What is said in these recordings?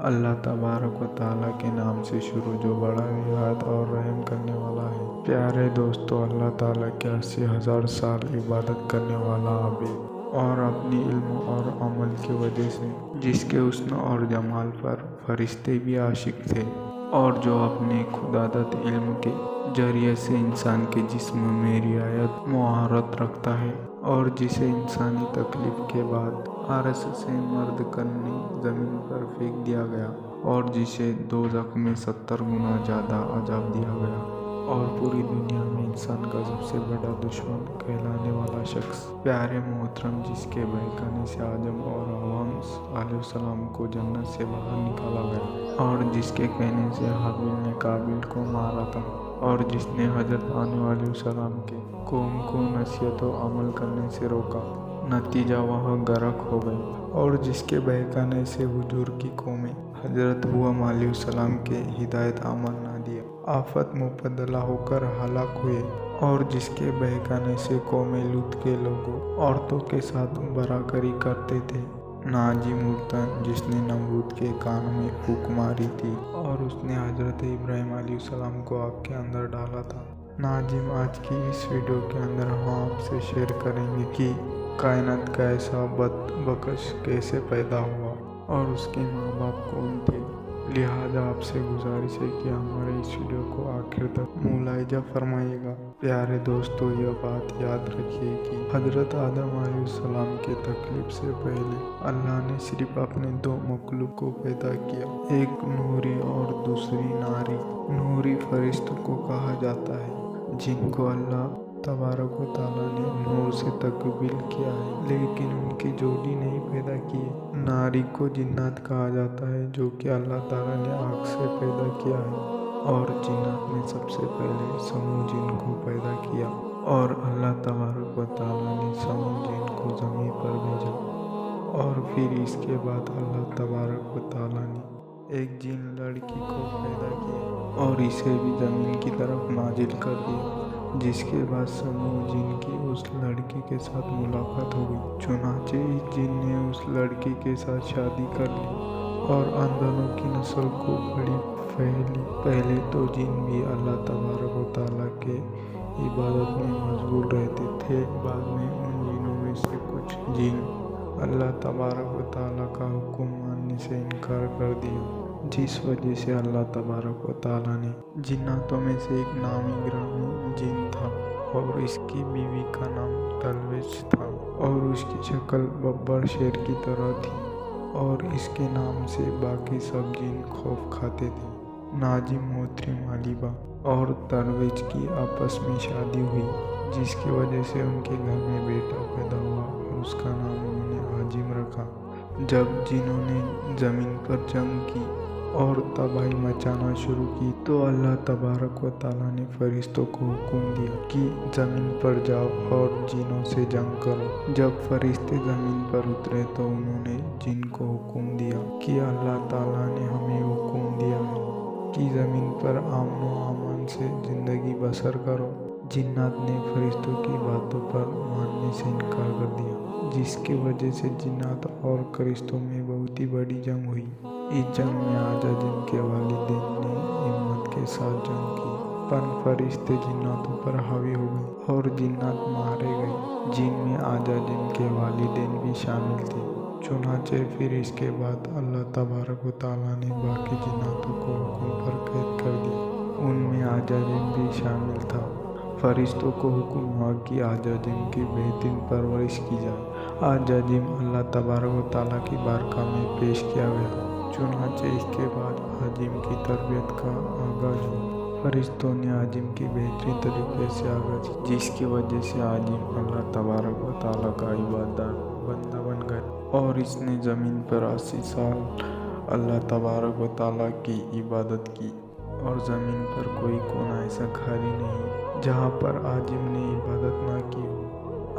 اللہ تبارک و تعالیٰ کے نام سے شروع جو بڑا نہایت اور رحم کرنے والا ہے۔ پیارے دوستو، اللہ تعالیٰ کے 80,000 سال عبادت کرنے والا عابد اور اپنی علم اور عمل کی وجہ سے جس کے حسن اور جمال پر فرشتے بھی عاشق تھے، اور جو اپنے خودداد علم کے ذریعے سے انسان کے جسم میں رعایت مہارت رکھتا ہے، اور جسے انسانی تکلیف کے بعد عرش سے مرد کرنے زمین پر پھینک دیا گیا، اور جسے دوزخ میں 70 گنا زیادہ عذاب دیا گیا، اور پوری دنیا میں انسان کا سب سے بڑا دشمن کہلانے والا شخص پیارے محترم جس کے بہکانے سے آدم اور حوا علیہ السلام کو جنت سے باہر نکالا گیا، اور جس کے کہنے سے حابیل نے قابیل کو مارا تھا، اور جس نے حضرت آدم علیہ السلام کے قوم کو نصیحت و عمل کرنے سے روکا، نتیجہ وہ غرق ہو گئی، اور جس کے بہکانے سے حضور کی قومیں حضرت حوا علیہ السلام کے ہدایت عمل نہ دیا، آفت مبتلا ہو کر ہلاک ہوئے، اور جس کے بہکانے سے قوم لوط کے لوگوں عورتوں کے ساتھ براکری کرتے تھے، ناجی مرتن جس نے نمرود کے کان میں پھونک ماری تھی، اور اس نے حضرت ابراہیم علیہ السلام کو آگ کے اندر ڈالا تھا۔ ناظرین، آج کی اس ویڈیو کے اندر ہم آپ سے شیئر کریں گے کہ کائنات کا ایسا بدبخش کیسے پیدا ہوا اور اس کے ماں باپ کون تھے۔ لہٰذا آپ سے گزارش ہے کہ ہمارے اس ویڈیو کو آخر تک ملاحظہ فرمائیے گا۔ پیارے دوستو، یہ بات یاد رکھیے کہ حضرت آدم علیہ السلام کے تخلیق سے پہلے اللہ نے صرف اپنے 2 مخلوق کو پیدا کیا، ایک نوری اور دوسری ناری۔ نوری فرشتوں کو کہا جاتا ہے جن کو اللہ تبارک و تعالیٰ نے نور سے تقبیل کیا ہے، لیکن ان کی جوڑی نہیں پیدا کی ہے۔ ناری کو جنات کہا جاتا ہے جو کہ اللہ تعالیٰ نے آگ سے پیدا کیا ہے، اور جنات نے سب سے پہلے سموع جن کو پیدا کیا، اور اللہ تبارک و تعالیٰ نے سموع جن کو زمین پر بھیجا، اور پھر اس کے بعد اللہ تبارک و تعالیٰ نے ایک جن لڑکی کو پیدا کیا اور اسے بھی زمین کی طرف نازل کر دیا، جس کے بعد سموع جن کی اس لڑکی کے ساتھ ملاقات ہو گئی۔ چنانچہ اس جن نے اس لڑکی کے ساتھ شادی کر لی، اور ان دونوں کی نسل کو بڑی پھیلی۔ پہلے تو جن بھی اللہ تبارک و تعالیٰ کے عبادت میں مشغول رہتے تھے، بعد میں ان جنوں میں سے کچھ جن اللہ تبارک و تعالیٰ کا حکم ماننے سے انکار کر دیا، جس وجہ سے اللہ تبارک و تعالیٰ نے جناتوں میں سے ایک نامی گرامی جن تھا، اور اس کی بیوی کا نام تلویش تھا، اور اس کی شکل ببر شیر کی طرح تھی، اور اس کے نام سے باقی سب جن خوف کھاتے تھے۔ ناظرین، محترم علیبا اور تلویش کی آپس میں شادی ہوئی، جس کی وجہ سے ان کے گھر میں بیٹا پیدا ہوا، اور اس کا نام انہوں نے عظیم رکھا۔ جب جنوں نے زمین پر جنگ کی اور تباہی مچانا شروع کی، تو اللہ تبارک و تعالیٰ نے فرشتوں کو حکم دیا کہ زمین پر جاؤ اور جنوں سے جنگ کرو۔ جب فرشتے زمین پر اترے تو انہوں نے جن کو حکم دیا کہ اللہ تعالیٰ نے ہمیں حکم دیا ہے کہ زمین پر امن و امان سے زندگی بسر کرو۔ جنات نے فرشتوں کی باتوں پر ماننے سے انکار کر دیا، جس کی وجہ سے جنات اور فرشتوں میں بہت ہی بڑی جنگ ہوئی۔ اس جنگ میں آدم جن کے والدین نے ہمت کے ساتھ جنگ کی، پر فرشتے جناتوں پر حاوی ہو گئے اور جنات مارے گئے، جن میں آدم جن کے والدین بھی شامل تھے۔ چنانچہ پھر اس کے بعد اللہ تبارک و تعالیٰ نے باقی جناتوں کو حکم پر قید کر دیا، ان میں آدم جن بھی شامل تھا۔ فرشتوں کو حکم ہوا کہ آدم جن کی بہترین پرورش کی جائے۔ آدم جن اللہ تبارک و تعالیٰ کی بارگاہ میں پیش کیا گیا۔ چنانچہ اس کے بعد آدم کی تربیت کا آغاز ہوا۔ فرشتوں نے آدم کی بہترین طریقے سے آغاز کی، جس کی وجہ سے آدم اللہ تبارک و تعالیٰ کا عبادت بندہ بن گیا، اور اس نے زمین پر 80 سال اللہ تبارک و تعالیٰ کی عبادت کی، اور زمین پر کوئی کونا ایسا خالی نہیں جہاں پر آدم نے عبادت نہ کی ہو۔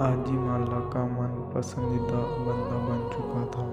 آدم اللہ کا من پسندیدہ بندہ بن چکا تھا۔